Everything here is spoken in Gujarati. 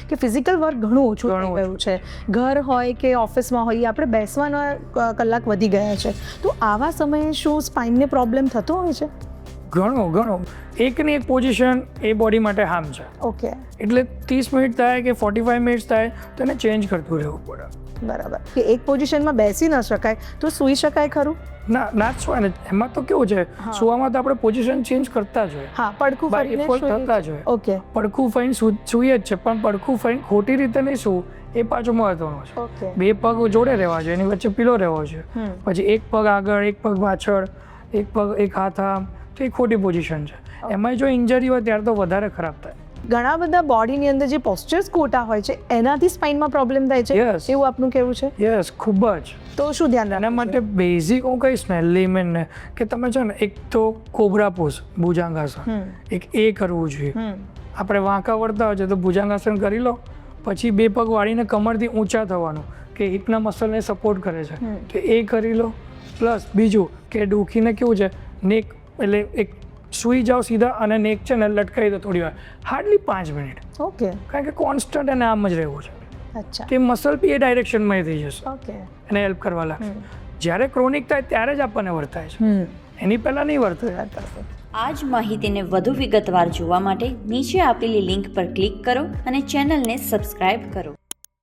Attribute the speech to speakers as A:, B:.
A: કે ફિઝિકલ વર્ક ઘણું ઓછું થઈ ગયું છે, ઘર હોય કે ઓફિસમાં હોઈએ આપણે બેસવાના કલાક વધી ગયા છે, તો આવા સમયે શું સ્પાઇનને પ્રોબ્લેમ થતો હોય છે?
B: ઘણો એકની એક પોઝિશન એ બોડી માટે હાર્મ છે.
A: ઓકે,
B: એટલે 30 મિનિટ થાય કે 45 મિનિટ્સ થાય તો એને ચેન્જ કરતું રહેવું પડે.
A: બરાબર. કે એક પોઝિશનમાં બેસી ન શકાય તો સૂઈ શકાય ખરું?
B: ના જ સુવાય ને. એમાં તો કેવું છે, સુવામાં તો આપણે પોઝિશન ચેન્જ કરતા જ હોય.
A: હા, પડખું ફરીને
B: થતા જ હોય.
A: ઓકે,
B: પડખું ફરીને સૂઈએ જ છે, પણ પડખું ફરીને ખોટી રીતે નહીં સૂવું એ પાછું મહત્વનું છે.
A: ઓકે,
B: 2 પગ જોડે રહેવા જોઈએ, એની વચ્ચે પીલો રહેવો જોઈએ. પછી એક પગ આગળ, એક પગ પાછળ, એક હાથ આમ, તો એ ખોટી પોઝિશન છે. એમાં જો ઇન્જરી હોય ત્યારે તો વધારે ખરાબ થાય.
A: ઘણા બધા બોડીની અંદર જે પોસ્ચર્સ ખોટા હોય છે એનાથી સ્પાઇનમાં પ્રોબ્લેમ થાય છે,
B: Yes.
A: એવું આપનું કહેવું છે?
B: યસ, ખૂબ જ.
A: તો શું ધ્યાન
B: એના
A: રાખવું
B: માટે બેઝિક હું કહીશ ને લેમેનને, કે તમે છે ને એક તો કોબરા પોઝ, ભુજાંગાસન, એક એ કરવું જોઈએ. આપણે વાંકા વળતા હોય છે તો ભુજાંગાસન કરી લો, પછી 2 પગ વાળીને કમરથી ઊંચા થવાનું, કે હિપના મસલને સપોર્ટ કરે છે, તો એ કરી લો. પ્લસ બીજું કે ડૂકીને કેવું છે, નેક એટલે એક સૂઈ જાઓ સીધા અને નેક છે ને લટકાવી દો થોડી વાર, હાર્ડલી 5 મિનિટ.
A: ઓકે,
B: કારણ કે કોન્સ્ટન્ટ એને આમ જ રહેવું છે,
A: અચ્છા,
B: તે મસલ બી એ ડાયરેક્શનમાં થઈ જશે,
A: ઓકે,
B: એને હેલ્પ કરવા લાગશે. જ્યારે ક્રોનિક થાય ત્યારે જ આપણને વર્તાય છે, એની પહેલાં નહીં વર્તાય.
C: આ જ માહિતીને વધુ વિગતવાર જોવા માટે નીચે આપેલી લિંક પર ક્લિક કરો અને ચેનલને સબસ્ક્રાઇબ કરો.